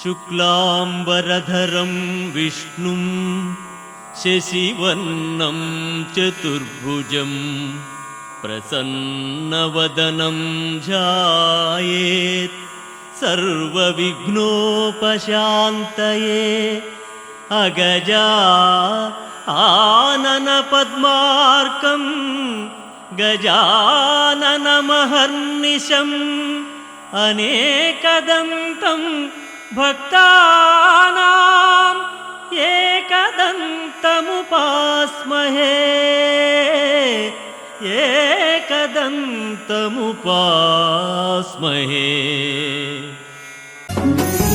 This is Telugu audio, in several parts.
शुक्लांबरधरं विष्णुं शशिवर्णं चतुर्भुजं प्रसन्नवदनं ध्यायेत् सर्वविघ्नोपशान्तये। अगजा आननपद्मार्कं गजाननमहर्निशम् अनेकदन्तं भक्तानां एकदन्तमुपास्महे एकदन्तमुपास्महे।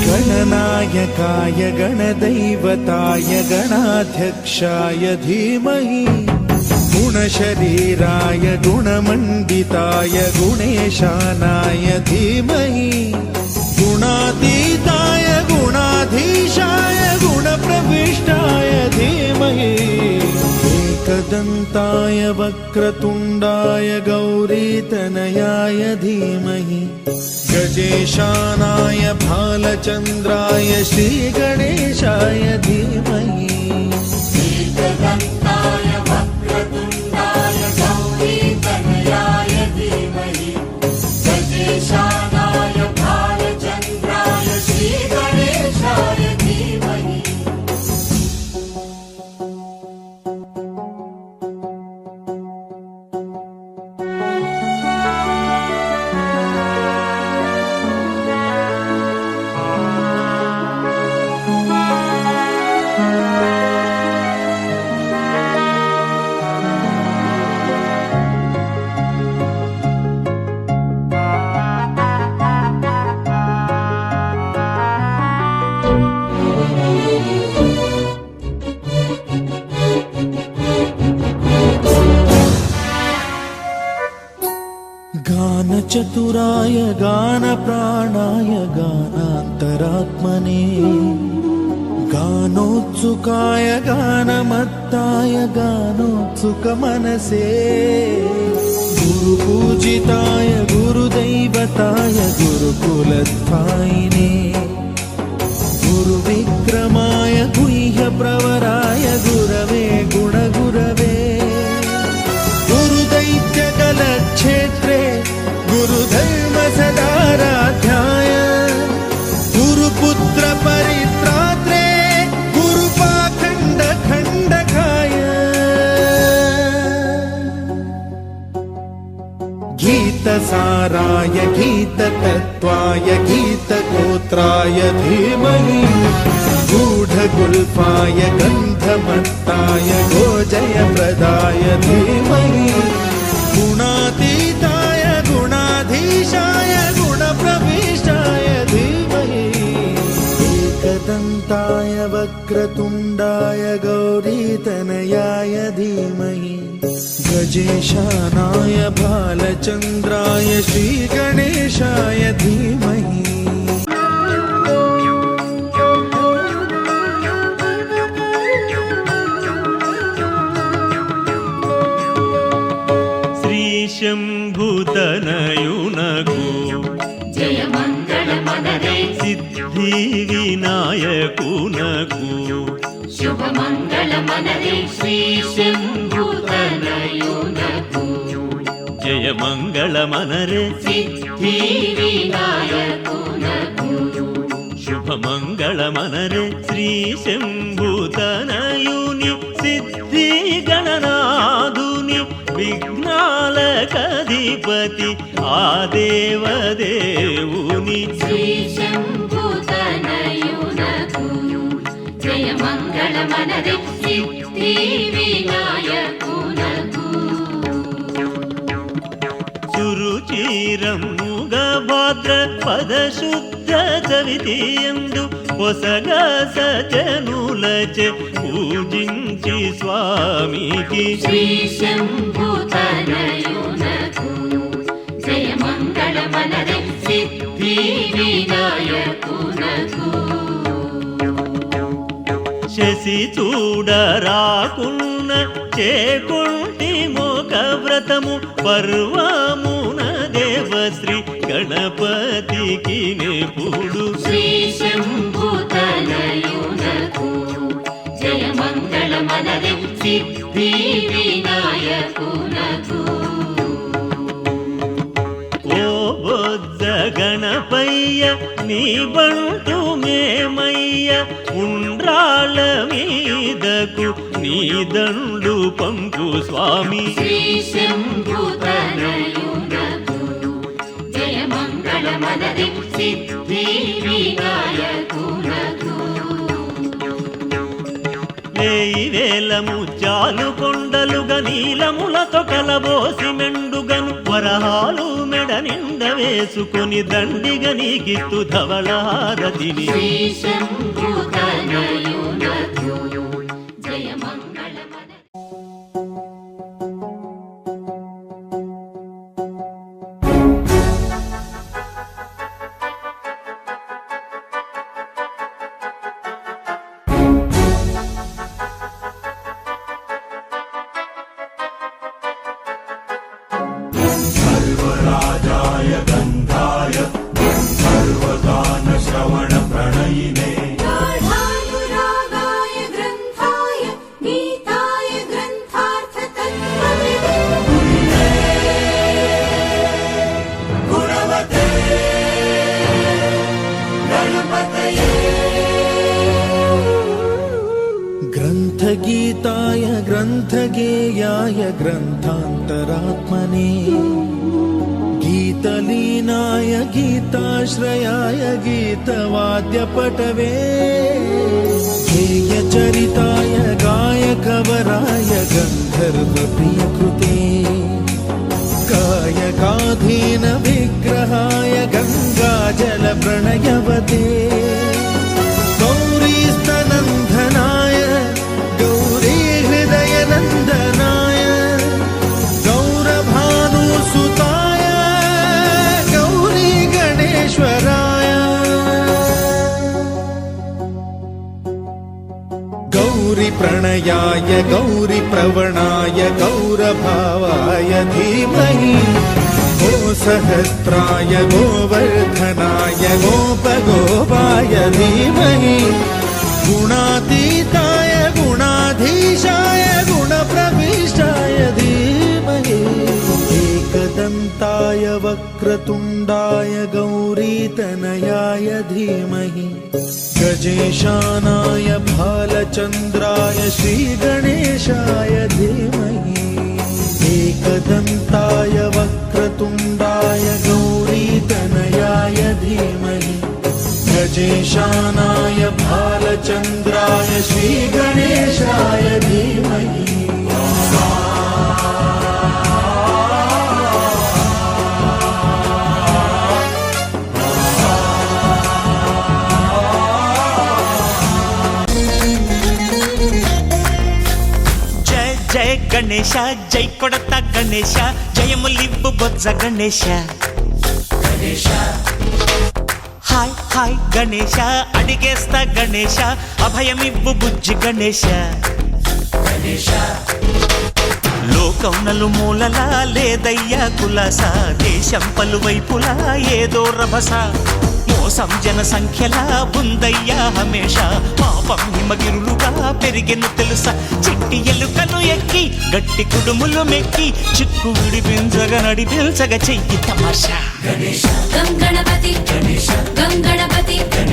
गणनायकाय गणदैवताय गणाध्यक्षाय धीमहि गुणशरीराय गुणमण्डिताय गुणेशानाय धीमहि गुणातीताय गुणाधीशाय गुणप्रविष्टाय धीमहि एकदन्ताय वक्रतुण्डाय गौरीतनयाय धीमहि गजेशानाय भालचन्द्राय श्रीगणेशाय धीमहि एकदन्ताय वक्रतुण्डाय गौरीतनयाय धीमहि गजेशानाय भालचन्द्राय श्रीगणेशाय धीमहि। गानचतुराय गानप्राणाय गानान्तरात्मने गानोत्सुकाय गानमत्ताय गानोत्सुकमनसे गुरुपूजिताय गुरुदैवताय गुरुकुलस्थायिने गुरुविक्रमाय गुह्यप्रवराय गुरवे गुणगुरवे गुरुदैत्यकलक्षेत्रे गुरुधर्मसदाराध्याय गुरुपुत्र परित्रात्रे गुरुपाखण्डखण्डकाय गीतसाराय गीततत्त्वाय गीतगोत्राय धीमहि गूढगुल्फाय गन्धमत्ताय गोजयप्रदाय धीमहि गुणातीताय गुणाधीशाय गुणप्रविष्टाय धीमहि एकदन्ताय वक्रतुण्डाय गौरीतनयाय धीमहि गजेशानाय भालचन्द्राय श्रीगणेशाय धीमहि। शम्भुतनयुनगो जय मङ्गलमनरे सिद्धिविनायकुनगो शुभमङ्गलमनरे श्री शम्भुतनयुनगो जय मङ्गलमनरे सिद्धिविनायकुनगो शुभमङ्गलमनरे श्री शम्भुतनयुनि सिद्धिगणनादुनि विघ्नालकधिपति आदेवदेवुनि श्री शम्भुतनयुनगो जय मङ्गलमनरे सिद्धिविनायकुनगो सुरुचिरमुगभद्र पदशुद्ध चवितियंदु పొసగ సజనులచే పూజించి స్వామికి శ్రీ శంభుతనయునకు జయ మంగళమనరే సిద్ధి వినాయకునకు శశి చూడరాకున్న చేకుంటి మోక వ్రతము పర్వమున దేవశ్రీ గణపతికి నెప్పుడు శ్రీ శంభు గణపయ్య నీ బంటు మేమయ్య ఉండ్రాళ్ళ మీదకు నీ దండు పంపు స్వామి శ్రీ శంభుతనయునకు జయ మంగళమనది సిద్ధి వినాయకునకు వేయి వేల ముత్యాలు కొండలుగా నీలములతో కలబోసి మెండుగను వరహాలు మెడ నిండ వేసుకొని దండిగా నీకిత్తు ధవళహారతిని శ్రీ శంభుతనయునకు జయ మంగళమనది गाढानुरागाय ग्रन्थाय गीताय ग्रन्थार्थतत्त्वविदे ग्रन्थगीताय ग्रन्थगेयाय ग्रन्थान्तरात्मने गीतलीनाय गीताश्रयाय गीतवाद्यपटवे गेयचरिताय गायकवराय गन्धर्वप्रियकृते गायकाधीन विग्रहाय गङ्गाजलप्रणयवते गौरीस्तनन्दनाय गौरीहृदयनन्दनाय गौरभानुसुताय गौरी गणेश्वराय गौरीप्रणयाय गौरीप्रवणाय गौरभावाय धीमहि गो सहस्राय गोवर्धनाय गोपगोपाय धीमहि गुणातीताय गुणाधीशाय गुणप्रविष्टाय धीमहि एकदन्ताय वक्रतुण्डाय गौरीतनयाय धीमहि गजेशानाय भालचन्द्राय श्रीगणेशाय धीमहि एकदन्ताय वक्रतुण्डाय गौरीतनयाय धीमहि गजेशानाय भालचन्द्राय श्रीगणेशाय धीमहि జయ గణేశ జై కొడత గణేశ జయములివ్వు బొజ్జ గణేశ హాయ్ హాయ్ గణేశ అడిగేస్తా గణేశ అభయమివ్వు బుజ్జి గణేశ లోకం నలుమూలలా లేదయ్యా కులాస దేశం పలువైపులా ఏదో రభస మోసం జన సంఖ్యలా ఉందయ్యా హమేష పాపం హిమగిరులుగా పెరిగెను తెలుసా చిట్టి ఎలుకను ఎక్కి గట్టి కుడుములు మెక్కి చిక్కు విడిపించగా నడిపించగా చెయ్యి తమాషా గం గణపతి గం గణపతి గం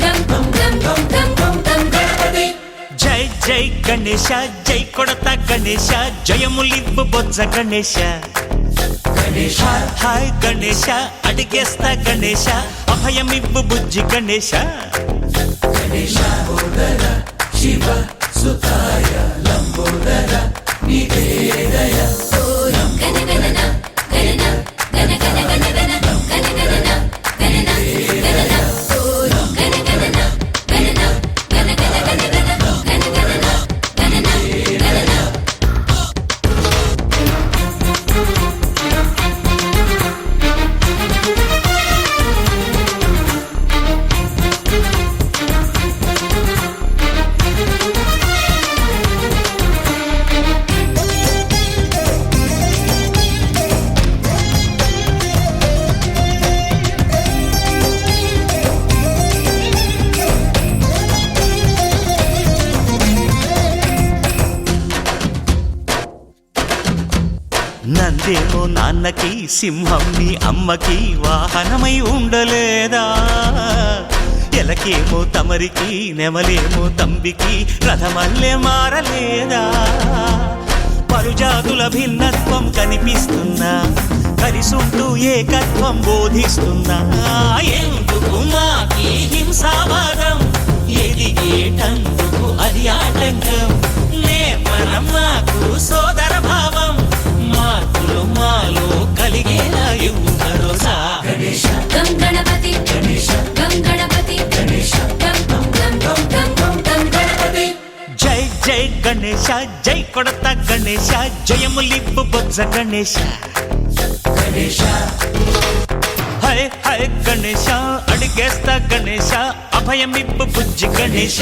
గం గం గం గం గం గం గణపతి జై జై గణేశ జై కొడత గణేశ జయములివ్వు బొజ్జ గణేశ హాయ్ గణేశ అడిగేస్తా గణేశ అభయమివ్వు బుజ్జి గణేశ శివ సుతాయ లంబోదర నివేదయ గణ గణన గణన గణ గణ గణ గణ గణ గణన గణన గణన గణ గణన గణన గణ గణ గణ గణ గణ గణన గణన గణన నాన్నకి సింహం నీ అమ్మకి వాహనమై ఉండలేదా? ఎలకేమో తమరికి నెమలేమో తంబికి రథమల్లే మారలేదా? పలుజాతుల భిన్నత్వం కనిపిస్తున్నా కలిసుంటూ ఏకత్వం బోధిస్తున్నా ఎందుకు మాకి హింసావాదం ఎదిగేటందుకు అది ఆటంకం నేపరం మాకు సోదర భావం మార్పులు మాలో కలిగేలా ఇవ్వు భరోసా గం గణపతి గం గణపతి గం గం గం గం గం గం గం గణపతి. జై జై గణేశ జై కొడత గణేశ జయములిబ్బు బొజ్జ గణేశ హై హై గణేశ అడిగేస్తా గణేశ అభయమిబ్బు బుజ్జి గణేశ.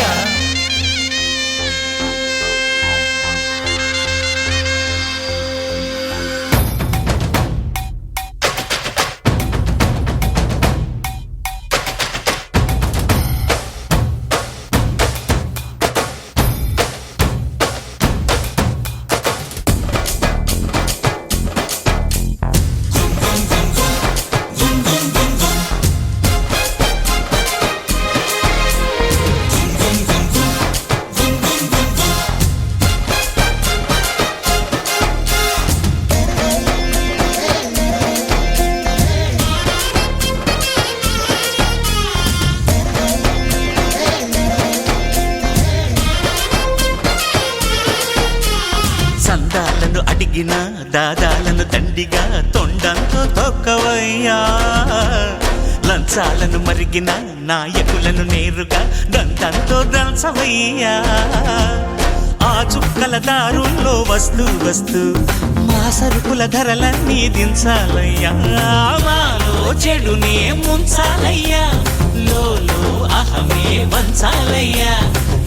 సందాలను అడిగిన దాదాలను దండిగా తొండంతో తొక్కవయ్యా లంచాలను మరిగిన నాయకులను నేరుగా దంతంతో దంచవయ్యా ఆ చుక్కల దారుల్లో వస్తూ వస్తూ మా సరుకుల ధరలన్నీ దించాలయ్యా మాలో చెడునే ముంచాలయ్యా లోలో అహమే వంచాలయ్యా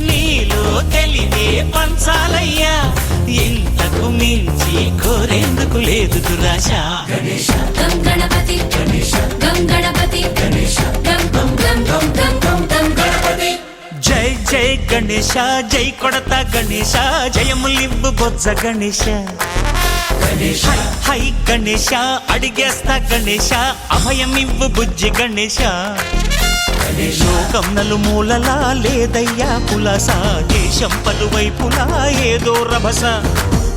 నీలో తెలివే పంచాలయ్యా ఇంతకు మించి కోరేందుకు లేదు దురాశ గం గణపతి గం గణపతి గం గం గం గం గం గం గం గణపతి. జై జై గణేశ జై కొడత గణేశ జయములివ్వు బొజ్జ గణేశ హై హై గణేశ అడిగేస్తా గణేశ అభయమివ్వు బుజ్జి గణేశ. లోకం నలుమూలలా లేదయ్యా పులస దేశం పలువైపులా ఏదో రభస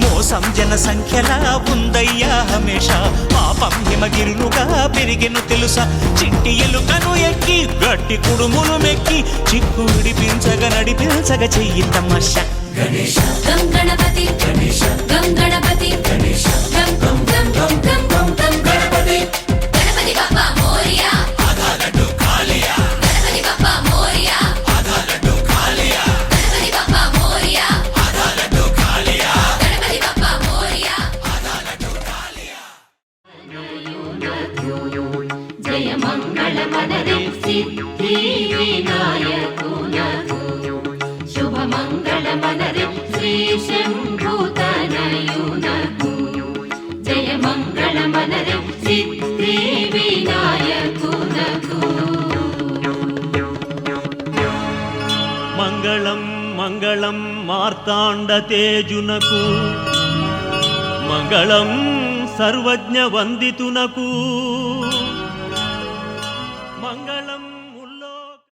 మోసం జన సంఖ్యలా ఉందయ్యా హమేష పాపం హిమగిరులుగా పెరిగెను తెలుసా చిట్టి ఎలుకను ఎక్కి గట్టి కుడుములు మెక్కి చిక్కు విడిపించగా నడిపించగ చెయ్యి తమాష గం గణపతి గం గణపతి గం గం గం గం గం గం గం గణపతి. గణపతి బప్పా మోరియా గణపతి బప్పా మోరియా గణపతి బప్పా మోరియా గణపతి బప్పా మోరియా. జయ మంగళ మనదే సిద్ధి వినాయకునకు శుభ మంగళ మనదే శ్రీ శంభుతనయునకు జయ మంగళ మనదే సిద్ధి వినాయకునకు. మంగళం మంగళం మార్తాండ తేజునకు మంగళం సర్వజ్ఞ వందితునకు మంగళం